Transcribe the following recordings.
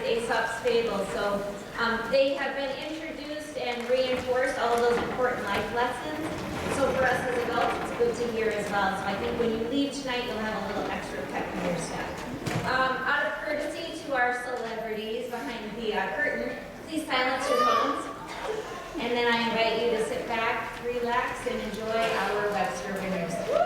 Aesop's Fables. So they have been introduced and reinforced all of those important life lessons. So for us as adults, it's good to hear as well. So I think when you leave tonight, you'll have a little extra pep in your step. Out of courtesy to our celebrities behind the curtain, please silence your phones. And then I invite you to sit back, relax, and enjoy our Webster winners. Woo!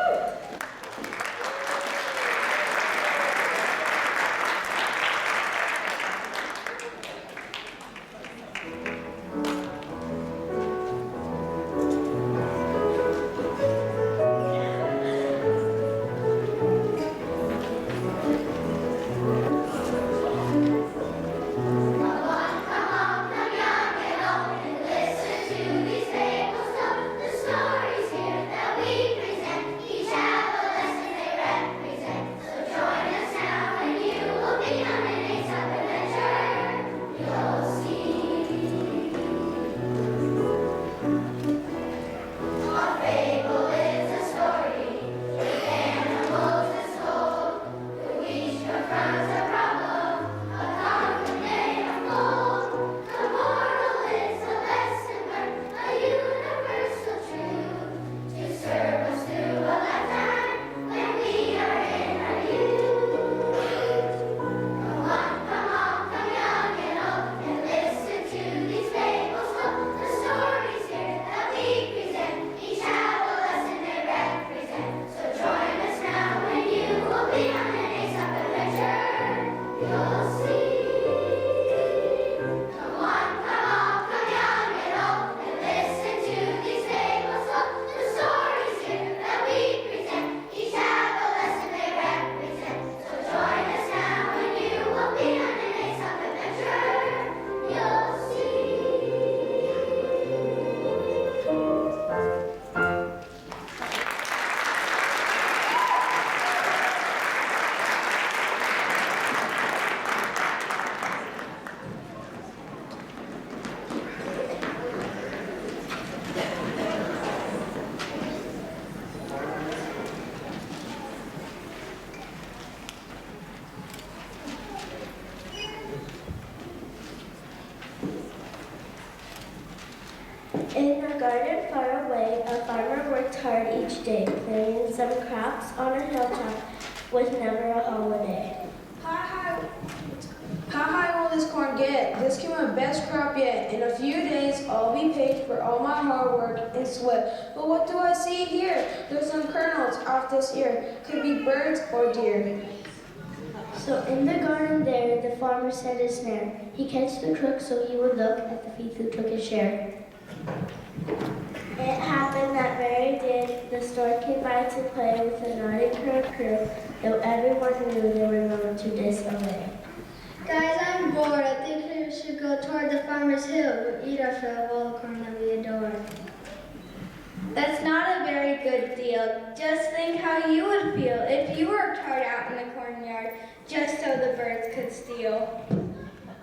In a garden far away, a farmer worked hard each day, planting some crops on a hilltop with never a holiday. How high will this corn get? This can be my best crop yet. In a few days, I'll be paid for all my hard work and sweat. But what do I see here? There's some kernels off this ear. Could be birds or deer. So in the garden there, the farmer set a snare. He catched the crook so he would look at the thief who took his share. It happened that very day the stork came by to play with the naughty current crew, though everyone knew they were known to disobey. Guys, I'm bored. I think we should go toward the farmer's hill. We'll eat our fill of all the corn that we adore. That's not a very good deal. Just think how you would feel if you worked hard out in the cornyard just so the birds could steal.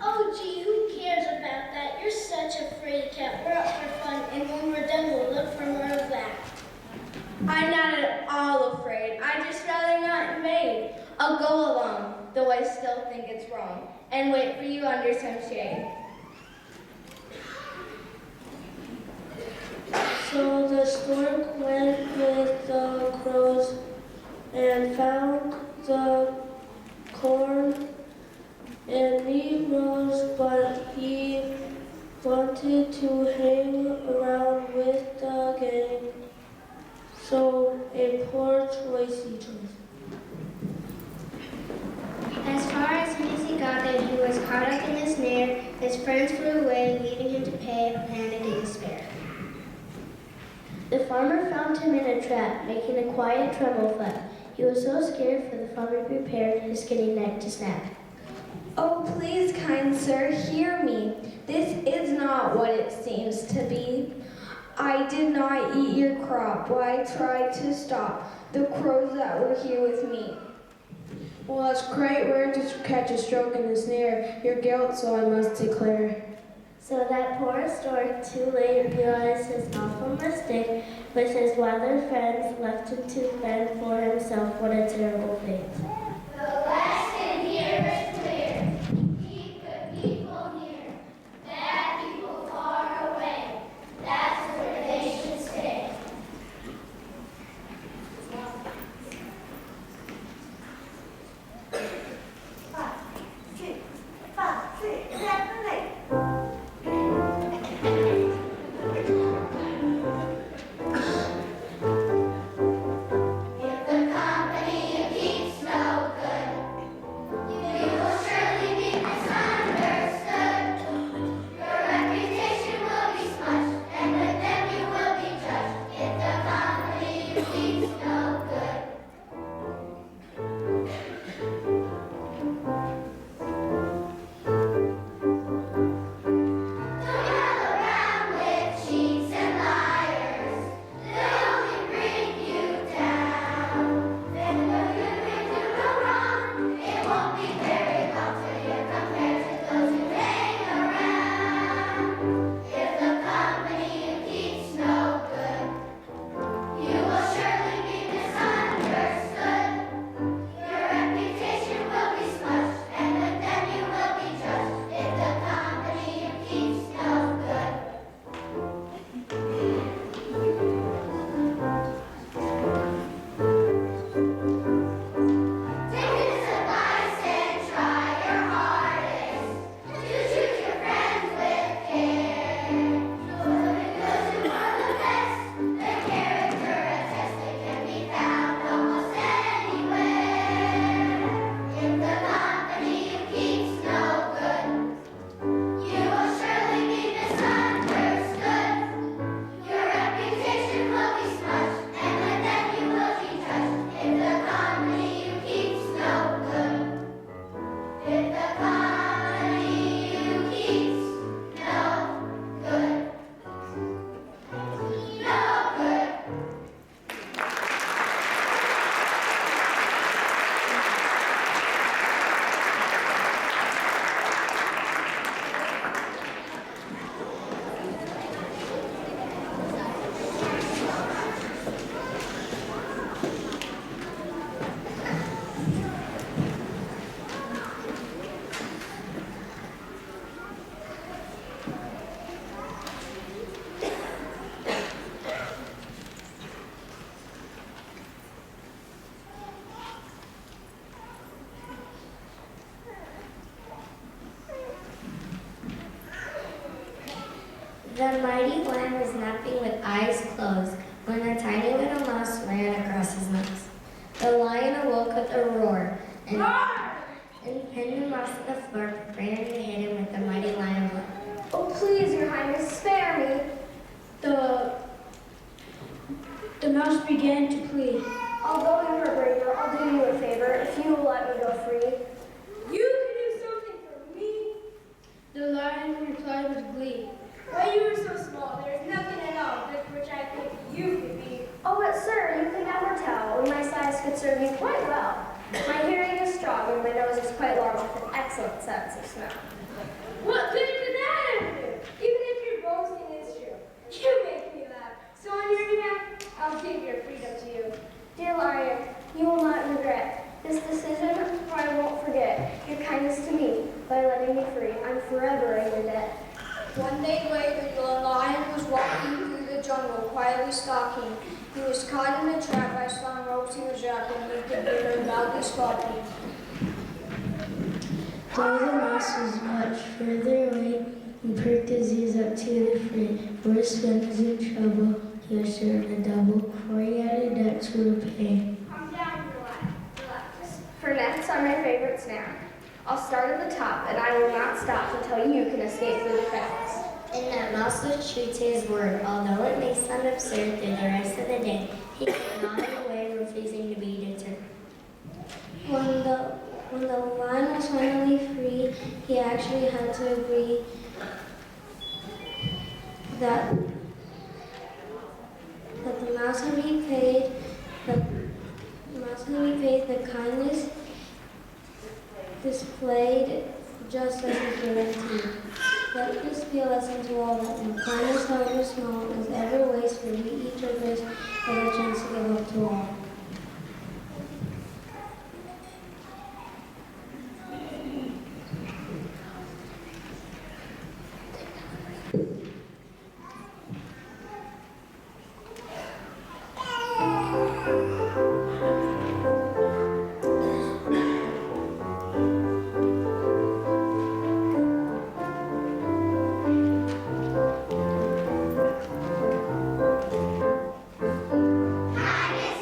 Oh gee, who cares about that? You're such a fraidy cat. We're out for fun, and when we're done, we'll look for more of that. I'm not at all afraid. I'd just rather not invade. I'll go along, though I still think it's wrong, and wait for you under some shade. So the stork went with the crows and found the corn and meat rose, but he wanted to hang around with the gang. So a poor choice he chose. As far as soon as he got there, he was caught up in a snare. His friends flew away, leaving him to pay a panic in despair. The farmer found him in a trap, making a quiet treble flap. He was so scared, for the farmer prepared his skinny neck to snap. Oh, please, kind sir, hear me. This is not what it seems to be. I did not eat your crop, but I tried to stop the crows that were here with me. Well, that's quite rare to catch a stroke in the snare. Your guilt, so I must declare. So that poor stork too late realized his awful mistake. With his wilder friends left him to fend for himself. What a terrible fate. The lesson here is clear. He could The mighty lion was napping with eyes closed when a tiny little mouse ran across his nose. The lion awoke with a roar and pinned the mouse to the floor, preparing to hit him with the mighty lion blow. Oh, please, Your Highness, spare me. The mouse began to plead. Although you are braver, I'll do you a favor if you will let me go free. You can do something for me? The lion replied with glee. Why, you are so small, there is nothing at all with which I think you could be. Oh, but sir, you can never tell. My size could serve you quite well. My hearing is strong and my nose is quite long with an excellent sense of smell. What good could that ever do? Even if your boasting is true. You make me laugh. So on your behalf, I'll give your freedom to you. Dear lion, you will not regret this decision, for I won't forget your kindness to me by letting me free. I'm forever in your debt. One day later, the lion was walking through the jungle, quietly stalking. He was caught in a trap by strong ropes he was wrapped, and he could be heard loudly squawking. Though the mouse was much further away, he perked his ears up to the fray. For his friend was in trouble, he was sure of a double, for he had a debt to repay. Calm down, relax. For nets are my favorite snare. I'll start at the top, and I will not stop until you can escape through the cracks. And that mouse was true to his word, although it may sound absurd through the rest of the day. He gnawed away, refusing to be deterred. When the lion was finally free, he actually had to agree that the mouse had repaid the kindness displayed just as he gave it to you. Let this be a lesson to all that no kindness, however small, is ever wasted. We each of us have a chance to give up to all. Kindness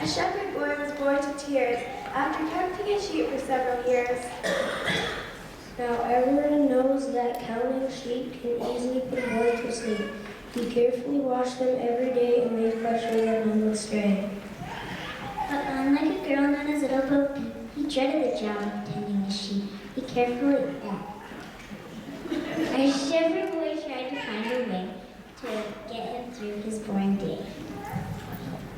shepherd boy was bored to tears after counting his sheep for several years. Now everyone knows that counting sheep can easily put a boy to sleep. He carefully washed them every day and made fresh sure that none would stray. But unlike a girl known as Little Bo Peep, he dreaded the job of tending the sheep. He carefully Our shepherd boy tried to find a way to get him through his boring day.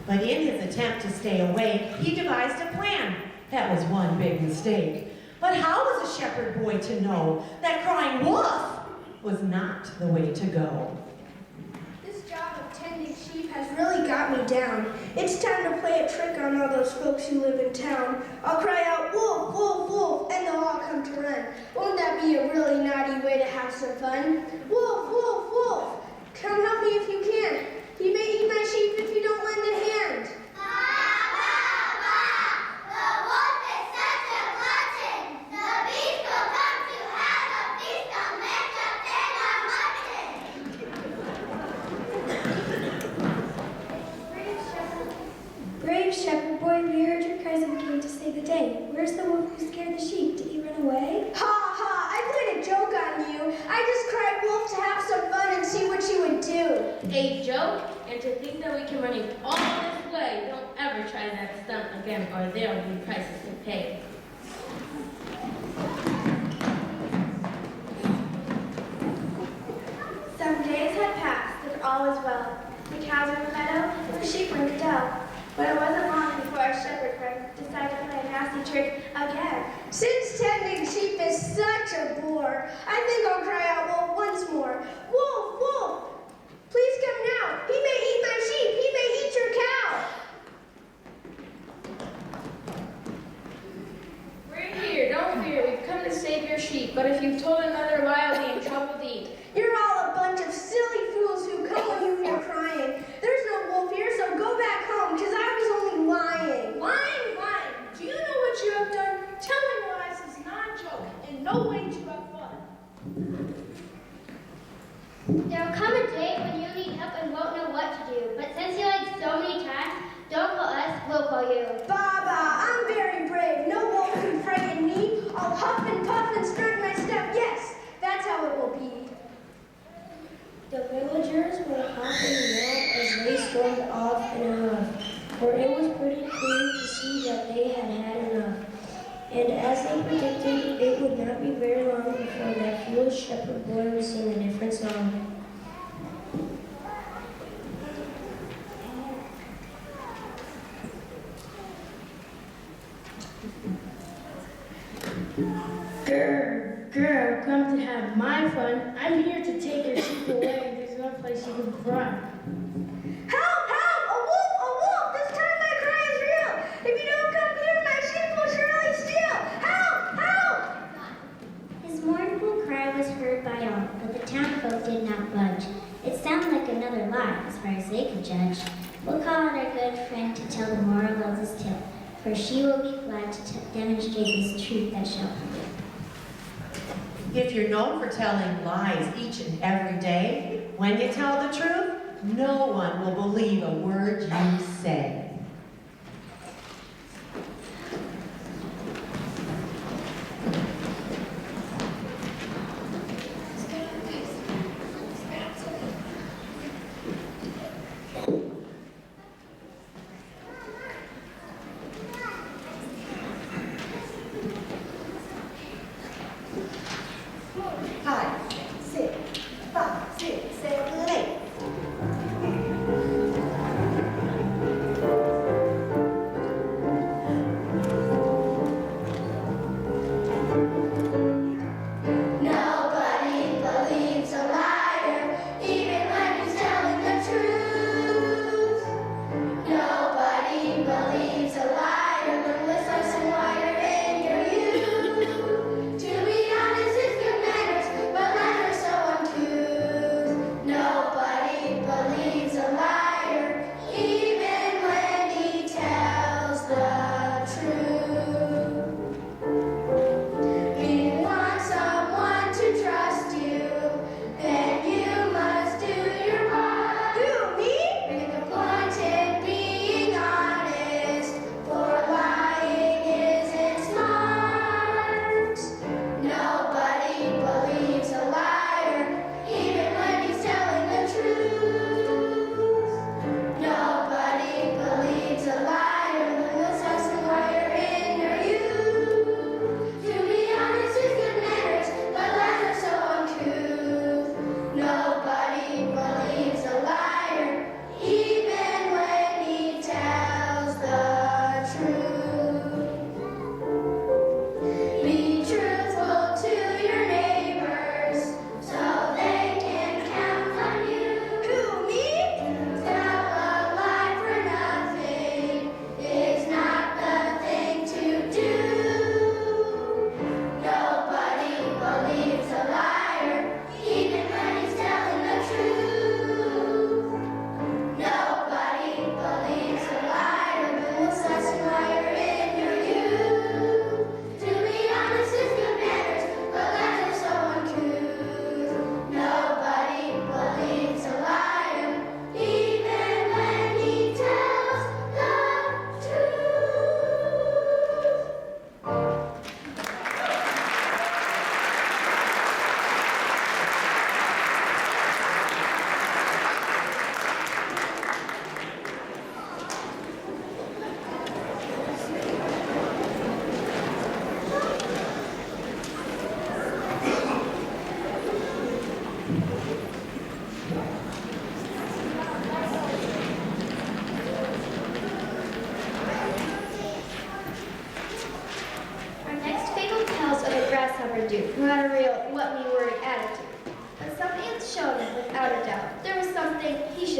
But in his attempt to stay awake, he devised a plan. That was one big mistake. But how was a shepherd boy to know that crying wolf was not the way to go? This job of tending sheep has really got me down. It's time to play a trick on all those folks who live in town. I'll cry out, wolf, wolf, wolf, and they'll all come to run. Won't that be a really naughty way to have some fun? Wolf, wolf, wolf, come help me if you can. He may eat my sheep if you don't lend a hand. Brave shepherd boy, we heard your cries and came to save the day. Where's the wolf who scared the sheep? Did he run away? Ha ha, I played a joke on you. I just cried wolf to have some fun and see what you would do. A joke? And to think that we can run you all this way. Don't ever try that stunt again or there will be prices to pay. Some days had passed, and all was well. The cows were in the meadow, and the sheep were in the dell. But it wasn't long before our shepherd friend decided to play a nasty trick again. Since tending sheep is such a bore, I think I'll cry out wolf once more. Wolf, wolf, please come now. He may eat my sheep. He may eat your cow. We're here, don't fear. We've come to save your sheep. But if you've told another lie, I'll be in trouble deep. You're all a bunch of silly fools who come when you hear crying. There's no wolf here, so go back home, because I was only lying. Lying, lying. Do you know what you have done? Telling lies is not a joke and no way to have fun. There'll come a day when you need help and won't know what to do. But since you lied so many times, don't call us, we'll call you. Baba, I'm very brave. No wolf can frighten me. I'll huff and puff and strut my step. Yes, that's how it will be. The villagers were hopping mad as they stormed off in a huff, for it was pretty clear to see that they had had enough. And as they predicted, it would not be very long before that foolish shepherd boy would sing a different song. Grr, grr, I've come to have my fun. I'm here to take your sheep away. There's no place you can run. Help, help! A wolf, a wolf! This time my cry is real. If you don't come here, my sheep will surely steal. Help, help! His mournful cry was heard by all, but the townfolk did not budge. It sounded like another lie, as far as they could judge. We'll call out our good friend to tell the moral of this tale, for she will be glad to demonstrate this truth that shall prevail. If you're known for telling lies each and every day, when you tell the truth, no one will believe a word you say.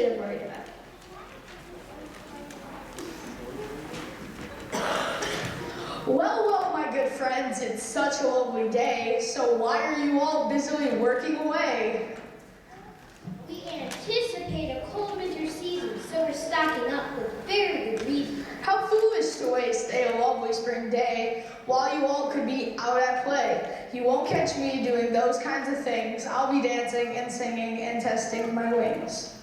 should have worried about. Well, my good friends, it's such a lovely day, so why are you all busily working away? We anticipate a cold winter season, so we're stocking up for very good reason. How foolish to waste a lovely spring day while you all could be out at play. You won't catch me doing those kinds of things. I'll be dancing and singing and testing my wings.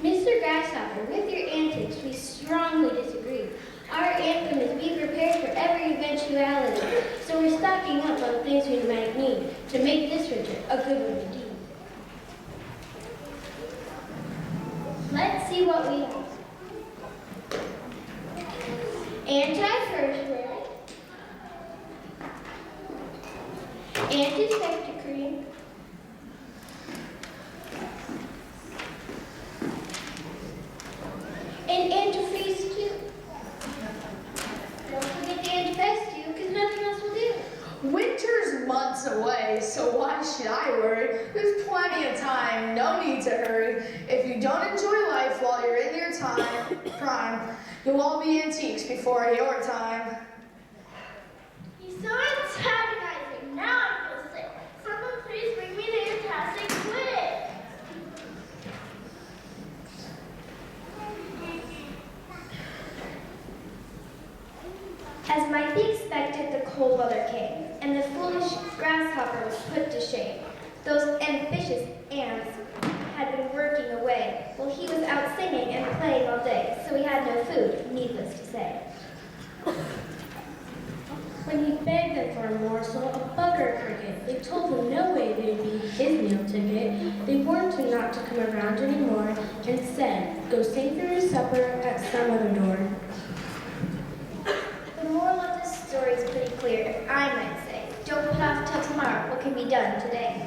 Mr. Grasshopper, with your antics, we strongly disagree. Our anthem is be prepared for every eventuality, so we're stocking up on things we might need to make this winter a good one indeed. Let's see what we have. Anti-perspirant, antiseptic cream, and antifreeze too. Don't forget the antifreeze too, because nothing else will do. Winter's months away, so why should I worry? There's plenty of time, no need to hurry. If you don't enjoy life while you're in your prime, you'll all be antiques before your time. He's so antagonizing. Now I feel sick. Someone please bring me the antacid quick. As might be expected, the cold weather came, and the foolish grasshopper was put to shame. Those ambitious ants had been working away, while he was out singing and playing all day, so he had no food, needless to say. When he begged them for a morsel, a bug or a cricket, they told him no way they'd be his meal ticket. They warned him not to come around anymore and said, go sing for your supper at some other door. The moral of this story is pretty clear, if I might say. Don't put off till tomorrow what can be done today.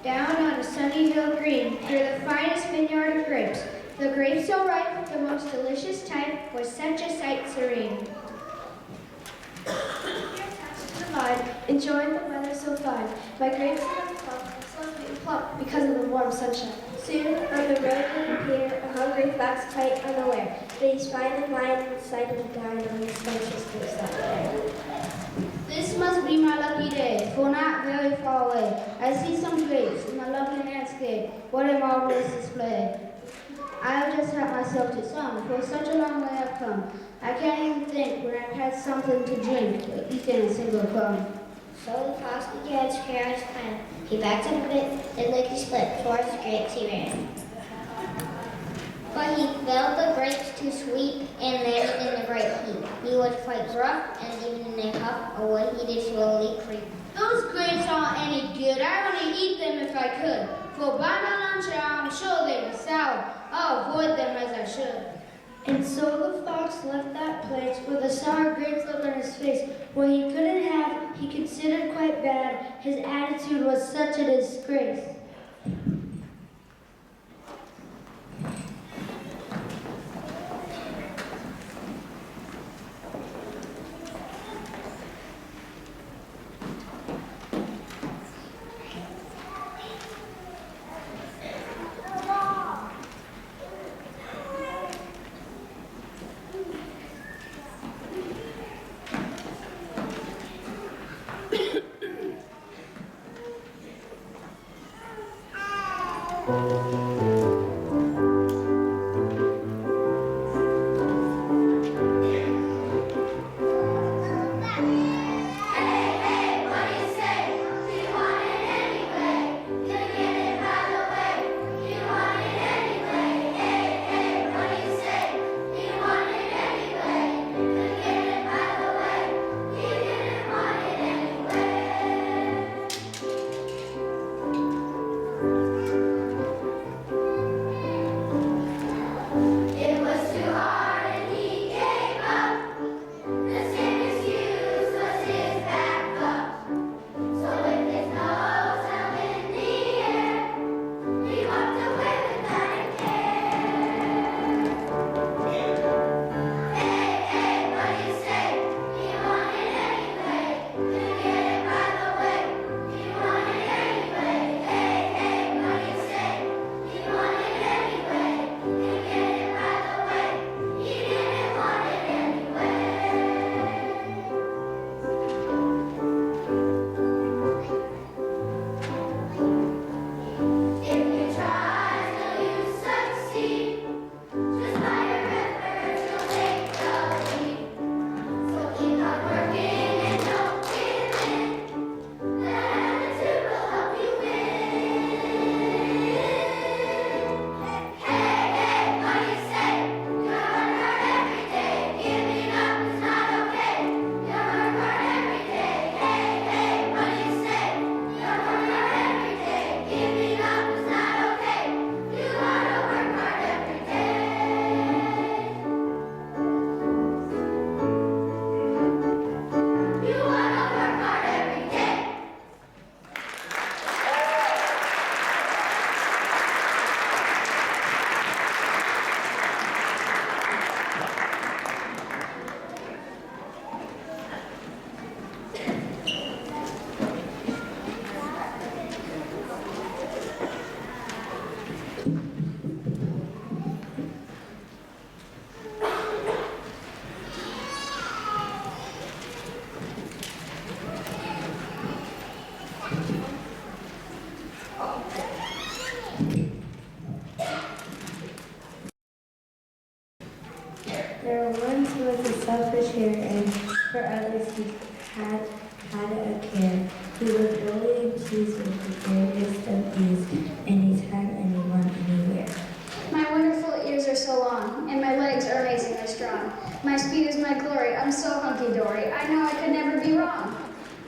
Down on a sunny hill green, through the finest vineyard of grapes, the grapes so ripe, the most delicious type, was such a sight serene. Enjoying the weather so fine. My grapes are plump, so sweet and plump because of the warm sunshine. Soon on the road will appear a hungry fox quite unaware that he's finally lying in sight of dying on his spacious hillside. This must be my lucky day, for not very far away, I see some grapes in a lovely landscape. What a marvelous display. I'll just help myself to some, for such a long way I've come. I can't even think when I've had something to drink or eaten a single crumb. So the fox began to carry out his plan. He backed up a bit, then licked his lip. Towards the grapes he ran. But he felt the grapes too sweet and landed in the great heap. He was quite rough, and even in a cup of wood he did slowly creep. Those grapes aren't any good. I only eat them if I could. For by my lunch hour, I'm sure they were sour. I'll avoid them as I should. And so the fox left that place with a sour grape look on his face. What he couldn't have, he considered quite bad. His attitude was such a disgrace. There once was a selfish hare, and for others he had a care. He was bullied and teased with the greatest of ease, and he's had anyone anywhere. My wonderful ears are so long, and my legs are amazingly strong. My speed is my glory, I'm so hunky-dory, I know I could never be wrong.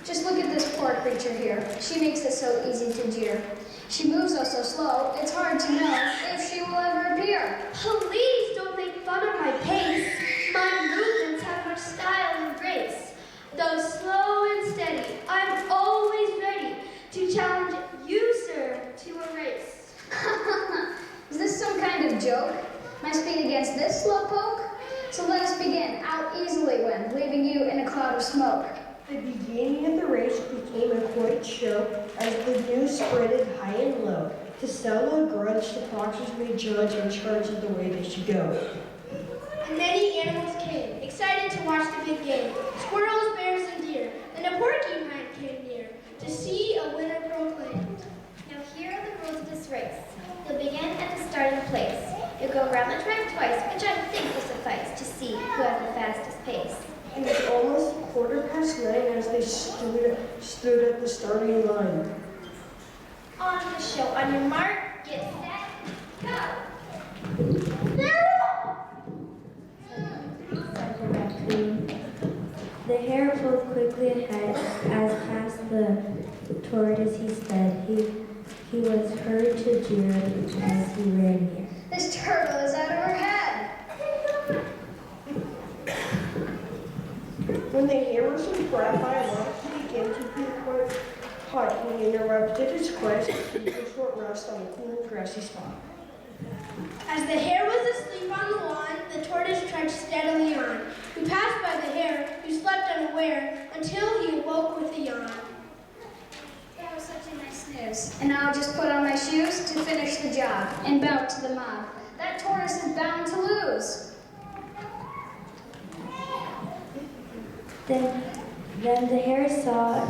Just look at this poor creature here, she makes it so easy to jeer. She moves oh so slow, it's hard to know if she will ever appear. Please don't make fun of my pace. My movements have much style and grace. Though slow and steady, I'm always ready to challenge you, sir, to a race. Is this some kind of joke? My speed against this slowpoke? So let us begin. I'll easily win, leaving you in a cloud of smoke. The beginning of the race became a quite show, as the news spreaded high and low. To settle a grudge, the foxes may judge and charge of the way they should go. And many animals came, excited to watch the big game. Squirrels, bears, and deer. Then a porcupine came near to see a winner proclaimed. Now here are the rules of this race. You'll begin at the starting place. You'll go setting as they stood at the starting line. On the show. On your mark, get set, go! Said the raccoon. The hare pulled quickly ahead as past the tortoise he sped. He was heard to jeer as he ran near. This turtle is out of her head. When the hare was grabbed by a mouse, he began to be quite hot. He interrupted his quest to take a short rest on a cool grassy spot. As the hare was asleep on the lawn, the tortoise trudged steadily on. He passed by the hare, who slept unaware, until he awoke with a yawn. That was such a nice news. And now I'll just put on my shoes to finish the job and bow to the mob. That tortoise is bound to lose. Then the hare saw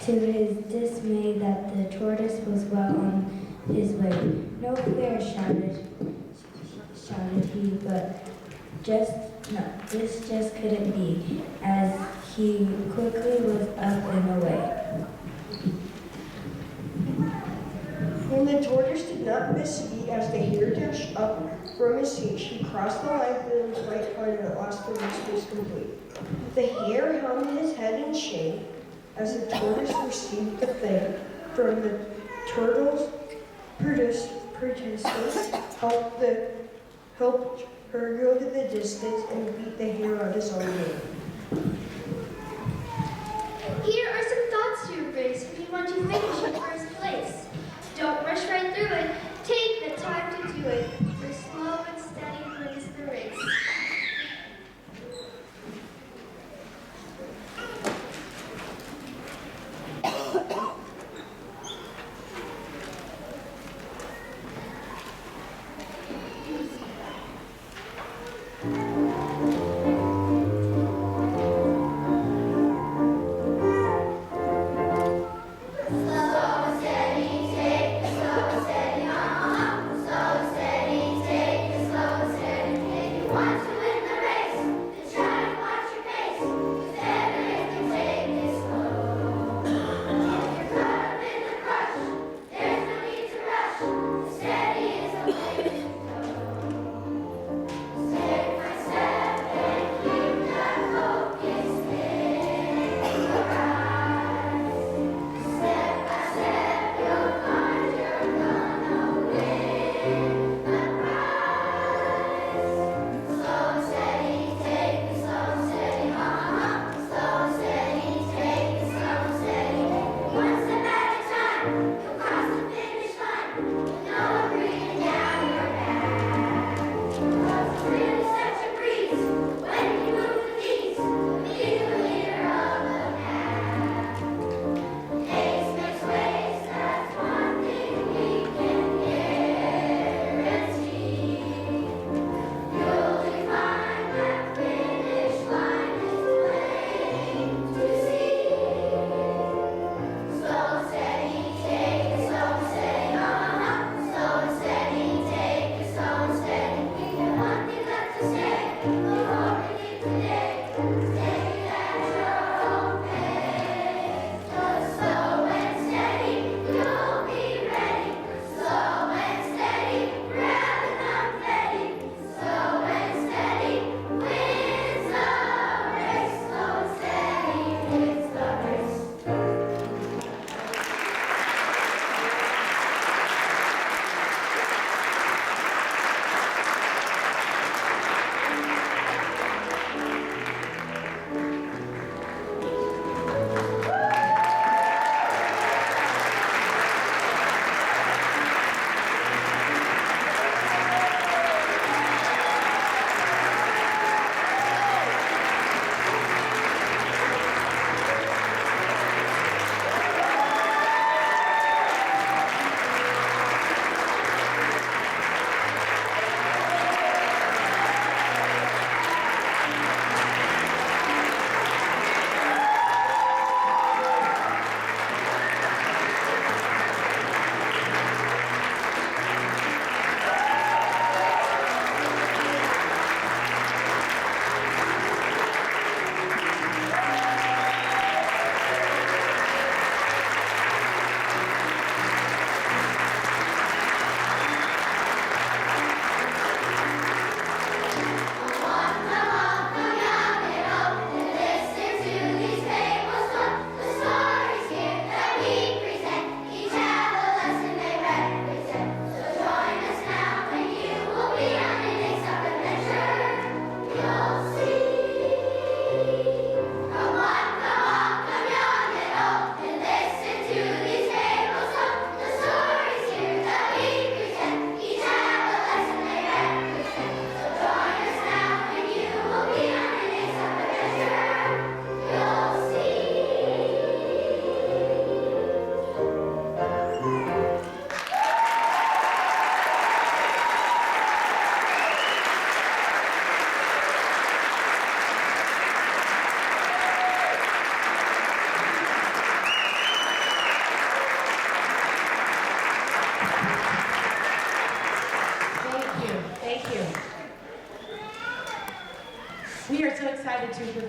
to his dismay that the tortoise was well on his way. No fear, shouted he, but this just couldn't be, as he quickly was up and away. When the tortoise did not miss a beat as the hare dashed up from his seat, she crossed the line feeling quite fine, and at last the race was complete. The hare hung his head in shame as the tortoise received the fame from the turtle's protesters, helped her go to the distance and beat the hare on his own game. Here are some thoughts to your race if you want to finish in first place. Don't rush right through it. Take the time to do it. For slow and steady wins the race.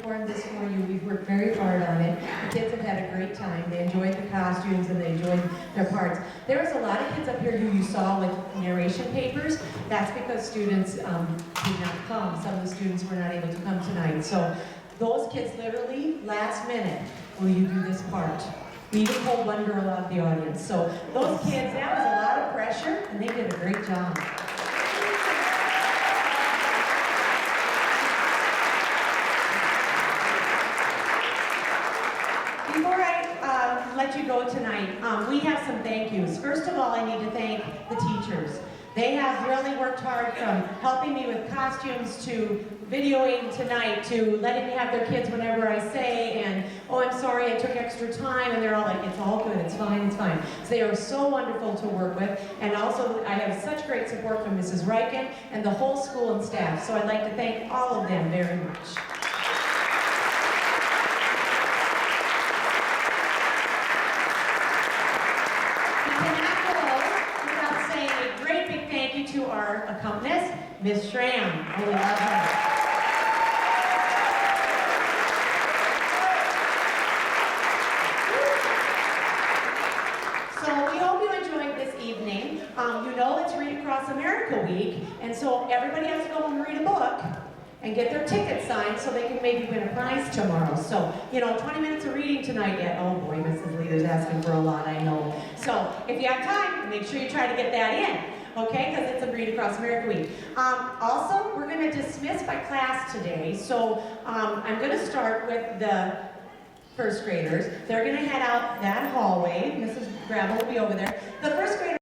uniform this for you. We've worked very hard on it. The kids have had a great time. They enjoyed the costumes and they enjoyed their parts. There was a lot of kids up here who you saw with narration papers. That's because students did not come. Some of the students were not able to come tonight. So those kids literally, last minute, will you do this part? We even pulled one girl out of the audience. So those kids, that was a lot of pressure, and they did a great job. Before I let you go tonight, we have some thank yous. First of all, I need to thank the teachers. They have really worked hard from helping me with costumes to videoing tonight to letting me have their kids whenever I say, and oh, I'm sorry, I took extra time, and they're all like, it's all good, it's fine, it's fine. So they are so wonderful to work with, and also I have such great support from Mrs. Riken and the whole school and staff, so I'd like to thank all of them very much. To our accompanist, Miss Schramm. Oh, we love her. So we hope you enjoyed this evening. You know it's Read Across America Week, and so everybody has to go home and read a book and get their ticket signed so they can maybe win a prize tomorrow. So, 20 minutes of reading tonight yet. Oh boy, Mrs. Leader's asking for a lot, I know. So if you have time, make sure you try to get that in. Okay, because it's a Read Across America Week. Also, we're going to dismiss by class today, so I'm going to start with the first graders. They're going to head out that hallway. Mrs. Gravel will be over there. The first graders